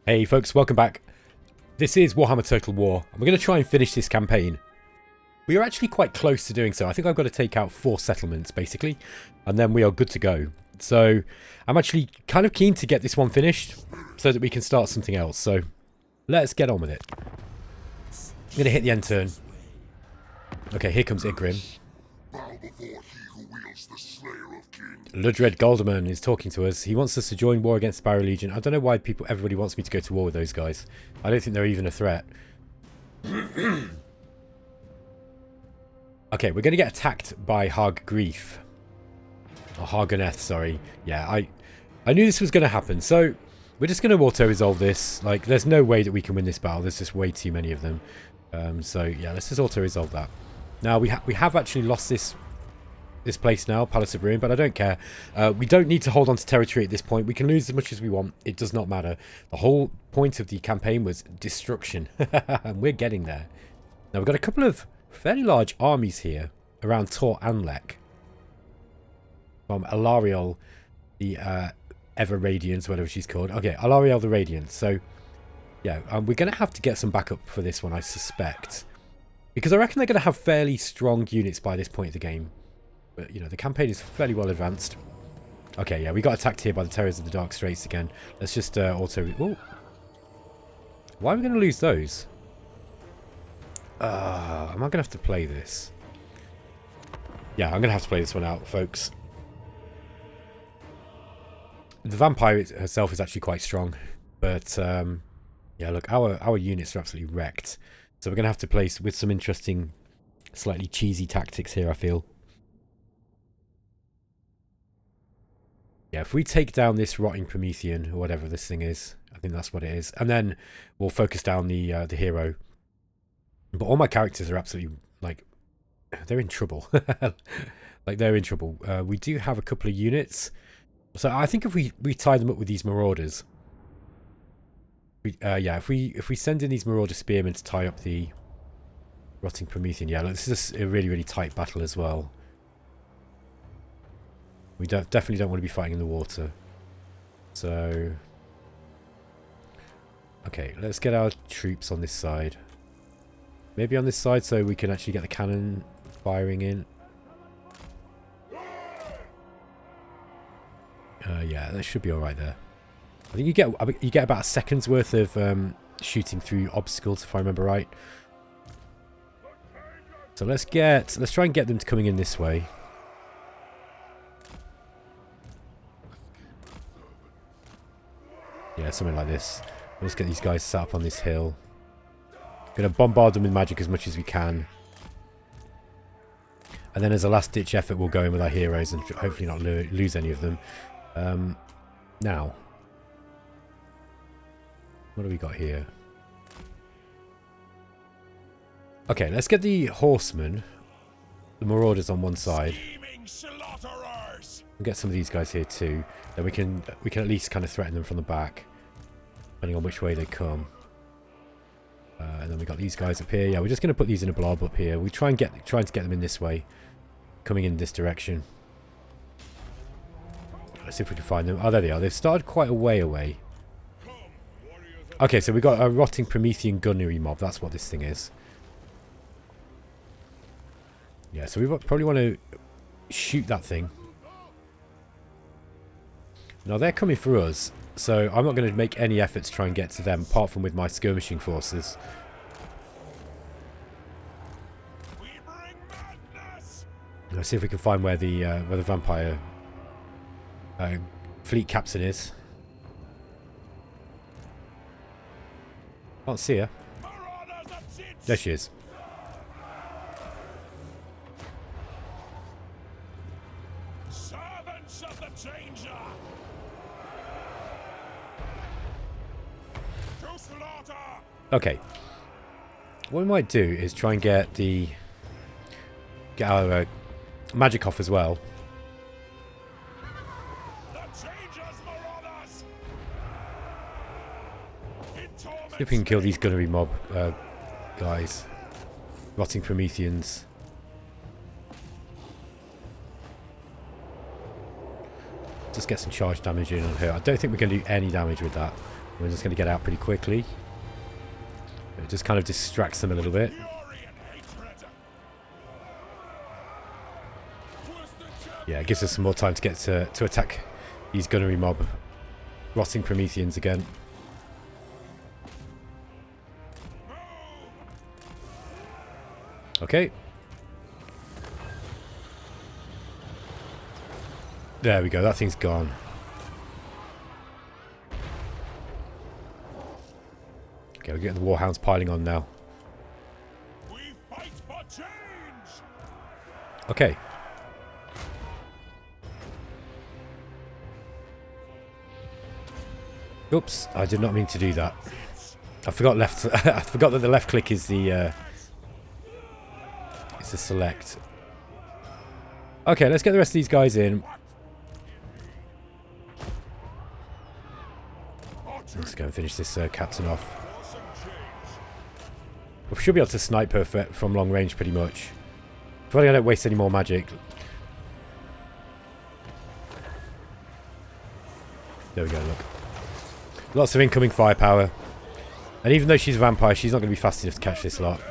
Hey folks, welcome back. This is Warhammer Total War, and we're going to try and finish this campaign. We are actually quite close to doing so. I think I've got to take out 4 settlements, basically, and then we are good to go. So, I'm actually kind of keen to get this one finished, so that we can start something else. So, let's get on with it. I'm going to hit the end turn. Okay, here comes Igrim. Ludred Golderman is talking to us. He wants us to join war against the Barrow Legion. I don't know why everybody wants me to go to war with those guys. I don't think they're even a threat. Okay, we're going to get attacked by Harg Grief. Or Hargoneth, sorry. Yeah, I knew this was going to happen. So, we're just going to auto-resolve this. Like, there's no way that we can win this battle. There's just way too many of them. So, yeah, let's just auto-resolve that. Now, we have actually lost this place now, Palace of Ruin, but I don't care. We don't need to hold on to territory at this point. We can lose as much as we want. It does not matter. The whole point of the campaign was destruction. And we're getting there. Now, we've got a couple of fairly large armies here around Tor Anlek. From Alariel, the Ever Radiant, whatever she's called. Okay, Alariel the Radiant. So, yeah, we're going to have to get some backup for this one, I suspect. Because I reckon they're going to have fairly strong units by this point of the game. But, you know, the campaign is fairly well advanced. Okay, yeah, we got attacked here by the Terrors of the Dark Straits again. Let's just auto... Ooh. Why are we going to lose those? Am I going to have to play this? Yeah, I'm going to have to play this one out, folks. The vampire herself is actually quite strong. But, yeah, look, our units are absolutely wrecked. So we're going to have to play with some interesting, slightly cheesy tactics here, I feel. Yeah, if we take down this rotting Promethean, or whatever this thing is, I think that's what it is, and then we'll focus down the hero. But all my characters are absolutely, like, they're in trouble. Like, they're in trouble. We do have a couple of units. So I think if we tie them up with these marauders, yeah, if we send in these marauder spearmen to tie up the rotting Promethean, yeah, look, this is a really, really tight battle as well. We definitely don't want to be fighting in the water. So, okay, let's get our troops on this side. Maybe on this side so we can actually get the cannon firing in. Yeah, that should be all right there. I think you get about a second's worth of shooting through obstacles, if I remember right. So let's try and get them coming in this way. Yeah, something like this. Let's get these guys set up on this hill. Gonna bombard them with magic as much as we can. And then as a last-ditch effort, we'll go in with our heroes and hopefully not lose any of them. Now, what do we got here? Okay, let's get the horsemen, the marauders on one side. We'll get some of these guys here too. Then we can at least kind of threaten them from the back, depending on which way they come. And then we got these guys up here. Yeah, we're just going to put these in a blob up here. We trying to get them in this way, coming in this direction. Let's see if we can find them. Oh, there they are. They've started quite a way away. Okay, so we got a rotting Promethean gunnery mob. That's what this thing is. Yeah, so we probably want to shoot that thing. Now they're coming for us, so I'm not going to make any effort to try and get to them, apart from with my skirmishing forces. Let's see if we can find where the vampire fleet captain is. Can't see her. There she is. Okay. What we might do is try and get our magic off as well. See if we can kill these gunnery mob guys. Rotting Prometheans. Just get some charge damage in on her. I don't think we can do any damage with that. We're just going to get out pretty quickly. It just kind of distracts them a little bit. Yeah, it gives us some more time to get to attack these gunnery mob. Rotting Prometheans again. Okay. There we go, that thing's gone. Okay, we're getting the Warhounds piling on now. We fight for change. Okay. Oops, I did not mean to do that. I forgot left. I forgot that the left click is the select. Okay, let's get the rest of these guys in. Let's go and finish this captain off. We should be able to snipe her from long range pretty much. Providing I don't waste any more magic. There we go, look. Lots of incoming firepower. And even though she's a vampire, she's not going to be fast enough to catch this lot.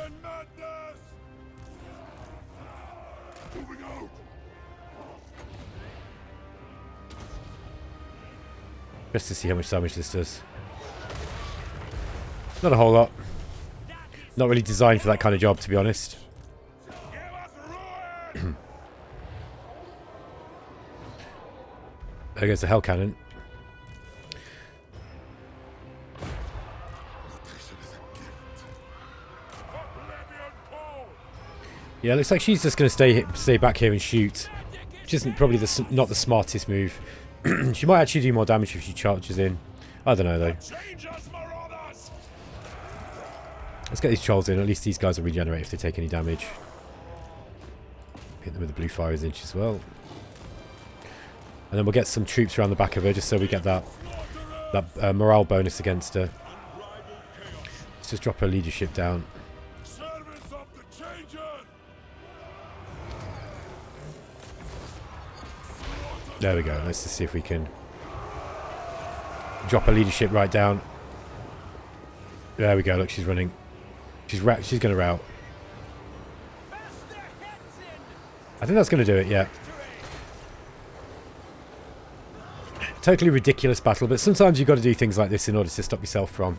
Just to see how much damage this does. Not a whole lot. Not really designed for that kind of job, to be honest. There goes the hell cannon. Yeah, looks like she's just going to stay back here and shoot. Which isn't probably not the smartest move. She might actually do more damage if she charges in. I don't know though. Let's get these trolls in. At least these guys will regenerate if they take any damage. Hit them with the blue fire inch as well. And then we'll get some troops around the back of her just so we get that morale bonus against her. Let's just drop her leadership down. There we go. Let's just see if we can drop her leadership right down. There we go. Look, she's running. She's going to rout. I think that's going to do it, yeah. Totally ridiculous battle, but sometimes you've got to do things like this in order to stop yourself from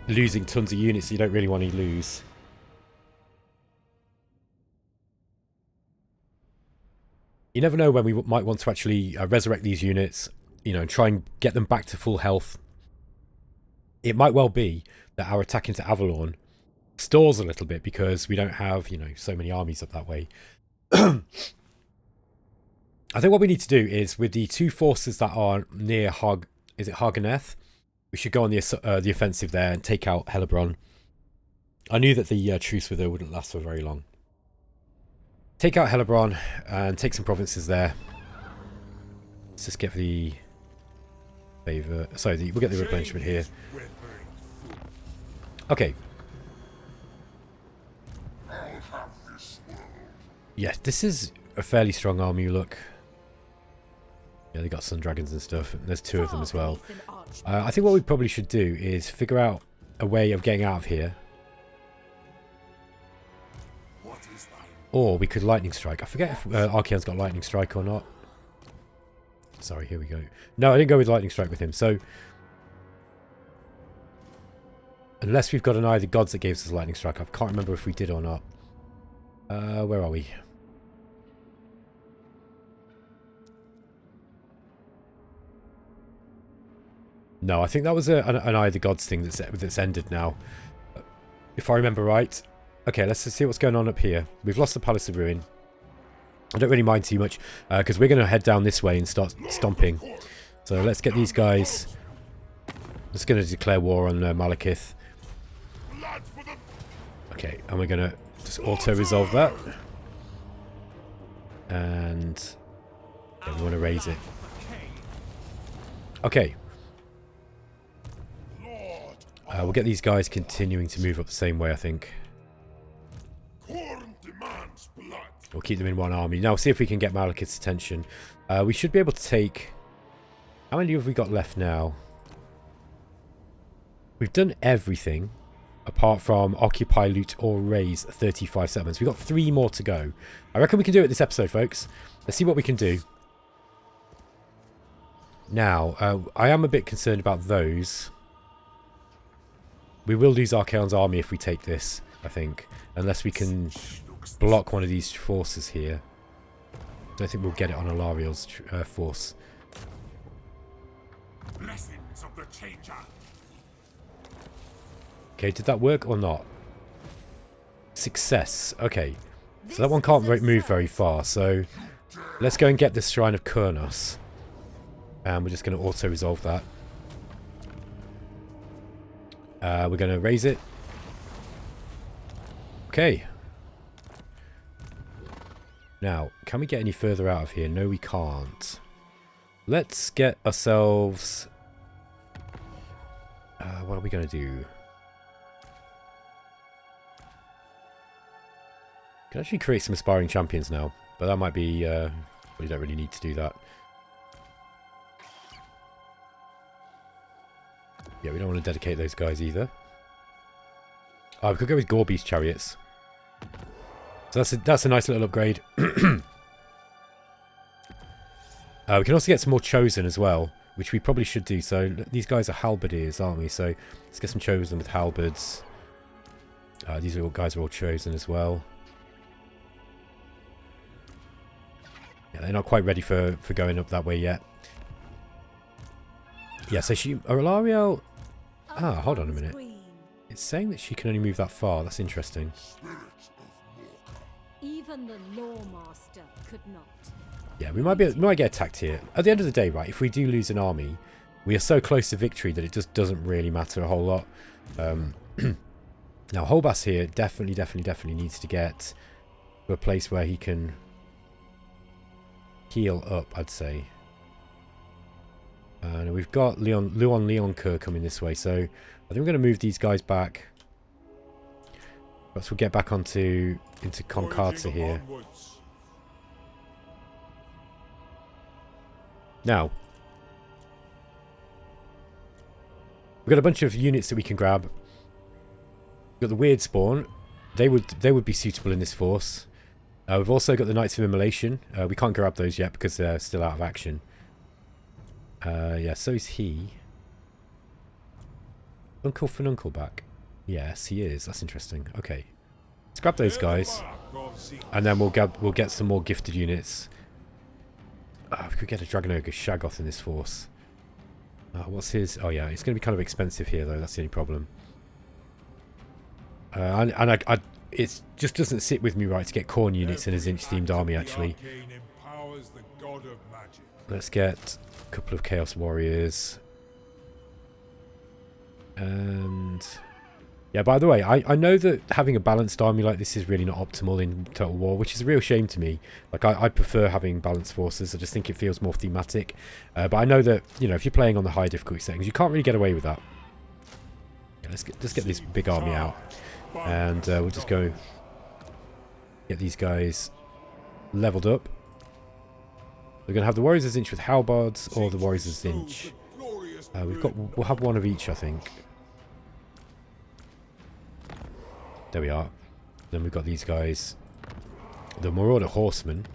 losing tons of units that you don't really want to lose. You never know when we might want to actually resurrect these units, you know, and try and get them back to full health. It might well be that our attack into Avalon stalls a little bit because we don't have, you know, so many armies up that way. I think what we need to do is, with the two forces that are near Haganeth, we should go on the offensive there and take out Helebron. I knew that the truce with her wouldn't last for very long. Take out Helebron and take some provinces there. Let's just get the favor. Sorry, we'll get the replenishment here. Okay. Yeah, this is a fairly strong army, look. Yeah, they got sun dragons and stuff. And there's two of them as well. I think what we probably should do is figure out a way of getting out of here. Or we could lightning strike. I forget if Archaon's got lightning strike or not. Sorry, here we go. No, I didn't go with lightning strike with him. So, unless we've got an eye of the gods that gave us lightning strike, I can't remember if we did or not. Where are we? No, I think that was an eye of the gods thing that's ended now, if I remember right. Okay, let's just see what's going on up here. We've lost the Palace of Ruin. I don't really mind too much, because we're going to head down this way and start stomping. So let's get these guys. Just going to declare war on Malekith. Okay, and we're going to just auto-resolve that. And yeah, we want to raise it. Okay. We'll get these guys continuing to move up the same way, I think. We'll keep them in one army. Now, see if we can get Malekith's attention. We should be able to take... How many have we got left now? We've done everything apart from occupy, loot, or raise 35 settlements. We've got 3 more to go. I reckon we can do it this episode, folks. Let's see what we can do. Now, I am a bit concerned about those. We will lose Archaon's army if we take this, I think. Unless we can block one of these forces here. I don't think we'll get it on Alariel's force. Blessings of the changer. Okay, did that work or not? Success. Okay. So that one can't move very far. So let's go and get this Shrine of Kurnos. And we're just going to auto-resolve that. We're going to raise it. Okay. Now, can we get any further out of here? No, we can't. Let's get ourselves... what are we going to do? Can actually create some aspiring champions now, but that might be... we don't really need to do that. Yeah, we don't want to dedicate those guys either. We could go with Gorby's chariots. So that's a nice little upgrade. We can also get some more chosen as well, which we probably should do. So these guys are halberdiers, aren't we? So let's get some chosen with halberds. These guys are all chosen as well. Yeah, they're not quite ready for going up that way yet. Yeah, so Alariel... hold on a minute. It's saying that she can only move that far. That's interesting. Even the Lawmaster could not. Yeah, we might get attacked here. At the end of the day, right, if we do lose an army, we are so close to victory that it just doesn't really matter a whole lot. Now, Holbass here definitely needs to get to a place where he can heal up, I'd say. And we've got Leoncoeur coming this way, so I think we're going to move these guys back. Perhaps we'll get back into Concata here. Now, we've got a bunch of units that we can grab. We've got the Weird Spawn. They would be suitable in this force. We've also got the Knights of Immolation. We can't grab those yet because they're still out of action. Yeah, so is he. Uncle Fununcle back. Yes, he is. That's interesting. Okay. Let's grab those guys. And then we'll get some more gifted units. We could get a Dragon Ogre Shaggoth in this force. What's his... Oh, yeah. It's going to be kind of expensive here, though. That's the only problem. It just doesn't sit with me right to get Khorne units in a Zinch-themed army, actually. Let's get a couple of Chaos Warriors. And... yeah, by the way, I know that having a balanced army like this is really not optimal in Total War, which is a real shame to me. Like, I prefer having balanced forces. I just think it feels more thematic. But I know that, you know, if you're playing on the high difficulty settings, you can't really get away with that. Yeah, let's get this big army out. And we'll just go get these guys leveled up. We're going to have the Warriors of Zinch with halbards or the Warriors of Zinch. We'll have one of each, I think. There we are. Then we've got these guys. The Marauder Horsemen.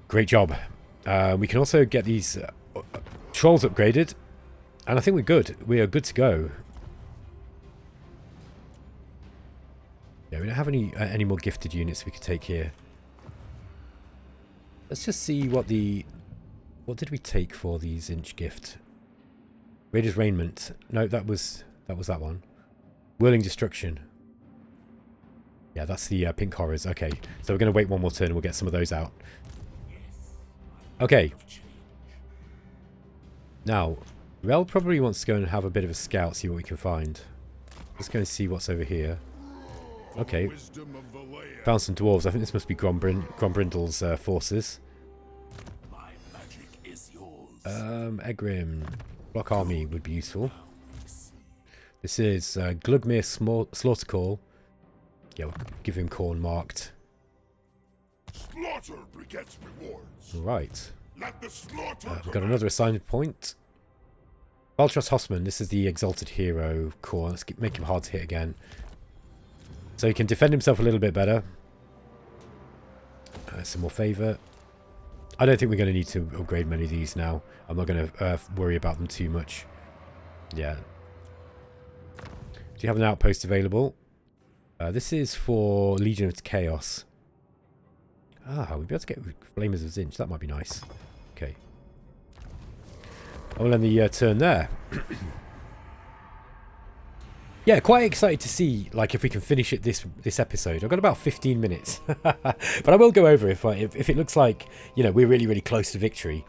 Great job. We can also get these Trolls upgraded. And I think we're good. We are good to go. Yeah, we don't have any more gifted units we could take here. Let's just see what the... what did we take for the Zinch gift? Raider's Raiment. No, that was that one. Whirling Destruction. Yeah, that's the Pink Horrors. Okay, so we're going to wait one more turn and we'll get some of those out. Okay. Now, Rel probably wants to go and have a bit of a scout, see what we can find. Let's go and see what's over here. Okay. Found some dwarves. I think this must be Grombrindle's forces. Egrim. Block army would be useful. This is Glugmir Slaughtercall. Yeah, we'll give him Khorne marked. Slaughter begets rewards. Right. Let the slaughter We've got another assigned point. Baltros Hossman, this is the Exalted Hero core. Let's make him hard to hit again. So he can defend himself a little bit better. Some more favour. I don't think we're going to need to upgrade many of these now. I'm not going to worry about them too much. Yeah. Do you have an outpost available? This is for Legion of Chaos. Ah, we'll be able to get Flamers of Zinch. That might be nice. Okay. I will end the turn there. Yeah, quite excited to see like if we can finish it this episode. I've got about 15 minutes, but I will go over if it looks like we're really close to victory.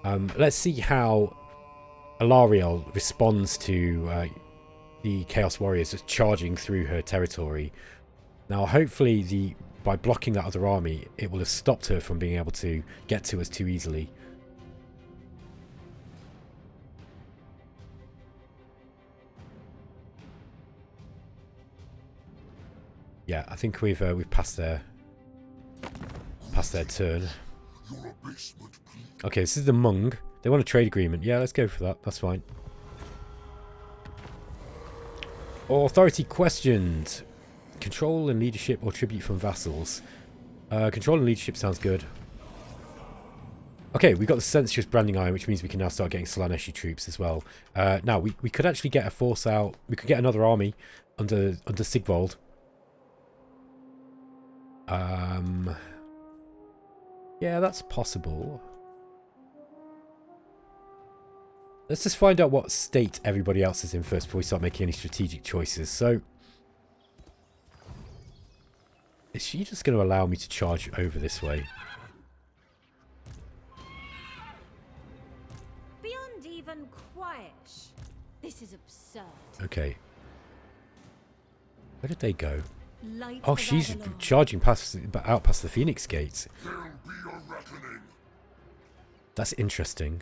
Let's see how Alarielle responds to the Chaos Warriors just charging through her territory. Now, hopefully, by blocking that other army, it will have stopped her from being able to get to us too easily. Yeah, I think we've passed their turn. Okay, this is the Mung. They want a trade agreement. Yeah, let's go for that. That's fine. Authority questioned. Control and leadership or tribute from vassals. Control and leadership sounds good. Okay, we've got the sensuous branding iron, which means we can now start getting Slaneshi troops as well. Now, we could actually get a force out. We could get another army under Sigvald. Yeah, that's possible. Let's just find out what state everybody else is in first before we start making any strategic choices. So, is she just going to allow me to charge over this way? Beyond even quiet. This is absurd. Okay. Where did they go? Light Oh, of she's Avalon. charging out past the Phoenix Gates. That's interesting.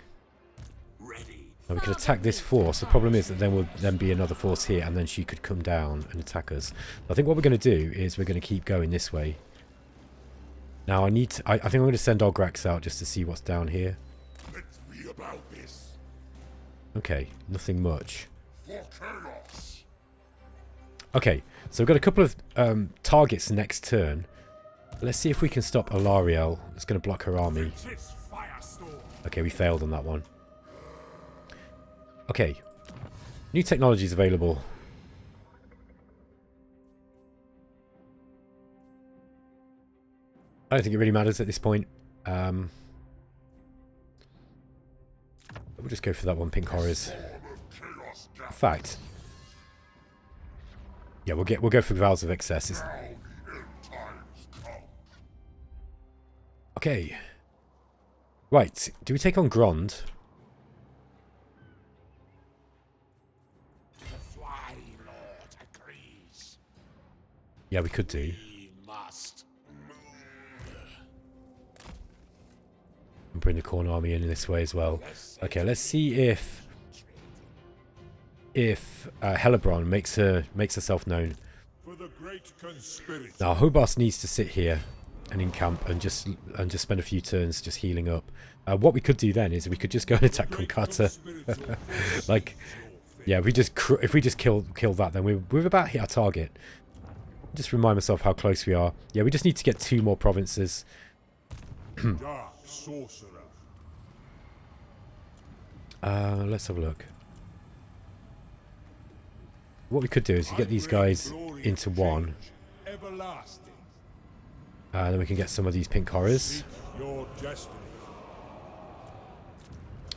Now we could attack this force. The problem is that there will then be another force here, and then she could come down and attack us. I think what we're going to do is we're going to keep going this way. Now I think I'm going to send Ograx out just to see what's down here. Let's be about this. Okay, nothing much. Okay, so we've got a couple of targets next turn. Let's see if we can stop Alarielle. It's going to block her army. Okay, we failed on that one. Okay, new technologies available. I don't think it really matters at this point. We'll just go for that one, Pink Horrors. In fact, yeah, we'll go for Vows of Excess. Okay. Right, do we take on Grond? Yeah, we could do. And bring the Corn Army in this way as well. Okay, let's see if Hellebron makes herself known. Now Hobart needs to sit here and encamp and just spend a few turns just healing up. What we could do then is we could just go and attack Konkata. Like, yeah, if we just kill that, then we've about hit our target. Just remind myself how close we are. Yeah, we just need to get 2 more provinces. Let's have a look. What we could do is get these guys into one. Then we can get some of these Pink Horrors.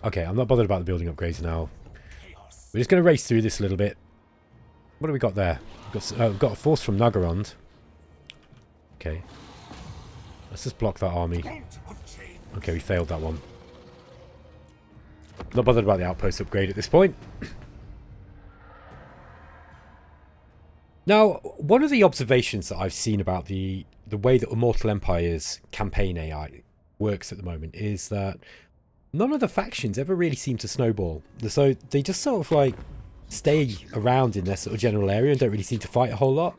Okay, I'm not bothered about the building upgrades now. We're just going to race through this a little bit. What have we got there? We've got a force from Nagarond. Okay. Let's just block that army. Okay, we failed that one. Not bothered about the outpost upgrade at this point. Now, one of the observations that I've seen about the way that Immortal Empires campaign AI works at the moment is that none of the factions ever really seem to snowball. So they just sort of like stay around in their sort of general area and don't really seem to fight a whole lot.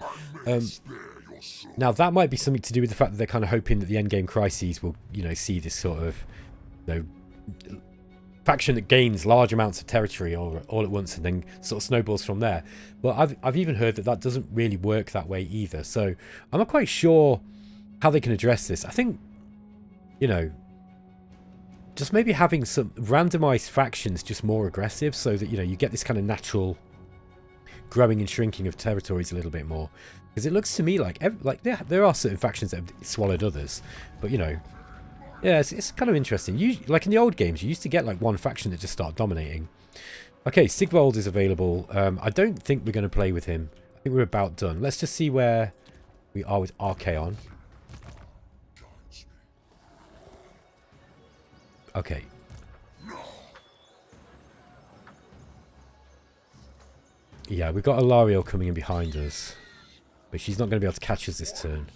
Now that might be something to do with the fact that they're kind of hoping that the endgame crises will, see this sort of, faction that gains large amounts of territory all at once and then sort of snowballs from there. But I've even heard that doesn't really work that way either. So I'm not quite sure how they can address this. I think, you know, just maybe having some randomized factions just more aggressive so that, you know, you get this kind of natural growing and shrinking of territories a little bit more. Because it looks to me like there are certain factions that have swallowed others. But, you know, yeah, it's kind of interesting. Like in the old games, you used to get like one faction that just started dominating. Okay, Sigvold is available. I don't think we're going to play with him. I think we're about done. Let's just see where we are with Archaon. Okay. Yeah, we've got Alariel coming in behind us. But she's not going to be able to catch us this turn.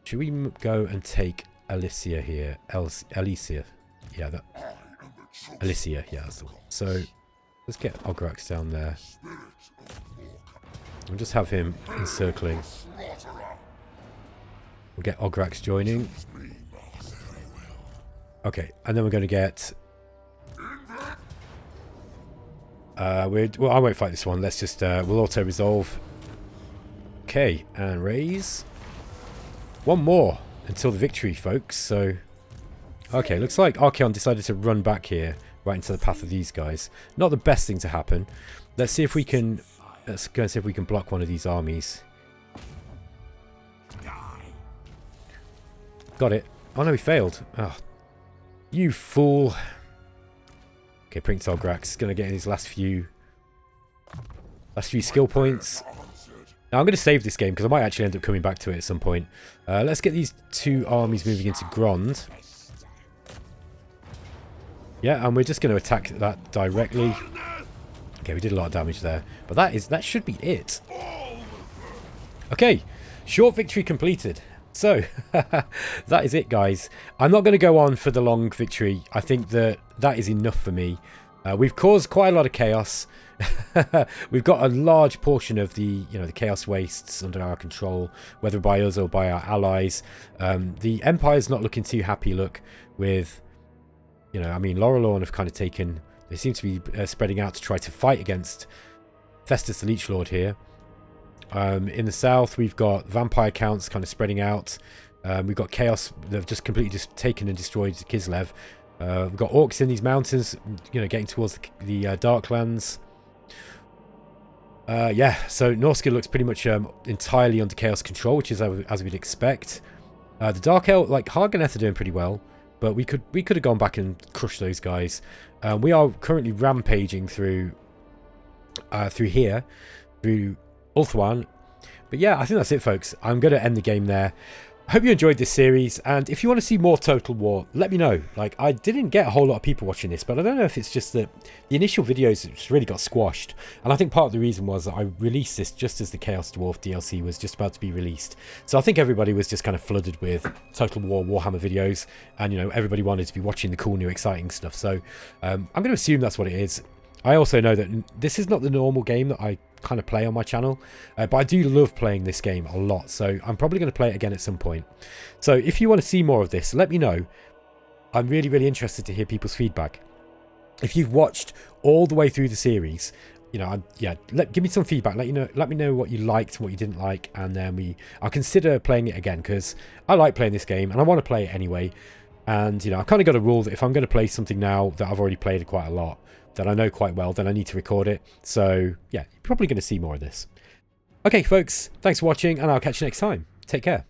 Should we go and take Alicia here? Alicia. Yeah, that. Alicia, yeah, that's the one. So, let's get Ograx down there. We'll just have him encircling. We'll get Ograx joining. Okay, and then we're going to get... well, I won't fight this one. Let's just... we'll auto-resolve. Okay, and raise. One more until the victory, folks. So, okay, looks like Archaon decided to run back here, right into the path of these guys. Not the best thing to happen. Let's see if we can... Let's go and see if we can block one of these armies. Got it. Oh no, he failed. Oh, you fool. Okay, Prince Ograx is going to get in his last few skill points. Now, I'm going to save this game because I might actually end up coming back to it at some point. Let's get these two armies moving into Grond. Yeah, and we're just going to attack that directly. Okay, we did a lot of damage there. But that should be it. Okay, short victory completed. So, that is it, guys. I'm not going to go on for the long victory. I think that is enough for me. We've caused quite a lot of chaos. We've got a large portion of the chaos wastes under our control, whether by us or by our allies. The Empire's not looking too happy. Look, with I mean, Lorelorn have kind of taken. They seem to be spreading out to try to fight against Festus the Leech Lord here. In the south, we've got vampire counts kind of spreading out. We've got chaos that have just completely just taken and destroyed Kislev. We've got orcs in these mountains, getting towards the Darklands. Yeah, so Norsca looks pretty much entirely under chaos control, which is as we'd expect. The Dark Elf, like Harganeth, are doing pretty well, but we could have gone back and crushed those guys. We are currently rampaging through here, through Ulthuan. But yeah, I think that's it, folks. I'm going to end the game there. I hope you enjoyed this series, and if you want to see more Total War, let me know. Like, I didn't get a whole lot of people watching this, but I don't know if it's just that the initial videos just really got squashed. And I think part of the reason was that I released this just as the Chaos Dwarf DLC was just about to be released. So I think everybody was just kind of flooded with Total War Warhammer videos, and everybody wanted to be watching the cool new exciting stuff. So I'm going to assume that's what it is. I also know that this is not the normal game that I kind of play on my channel, but I do love playing this game a lot, so I'm probably going to play it again at some point. So if you want to see more of this, let me know. I'm really interested to hear people's feedback. If you've watched all the way through the series, give me some feedback. Let me know what you liked and what you didn't like, and then I'll consider playing it again, because I like playing this game and I want to play it anyway. And I've kind of got a rule that if I'm going to play something now that I've already played quite a lot, that I know quite well, then I need to record it. So yeah, you're probably going to see more of this. Okay, folks, thanks for watching, and I'll catch you next time. Take care.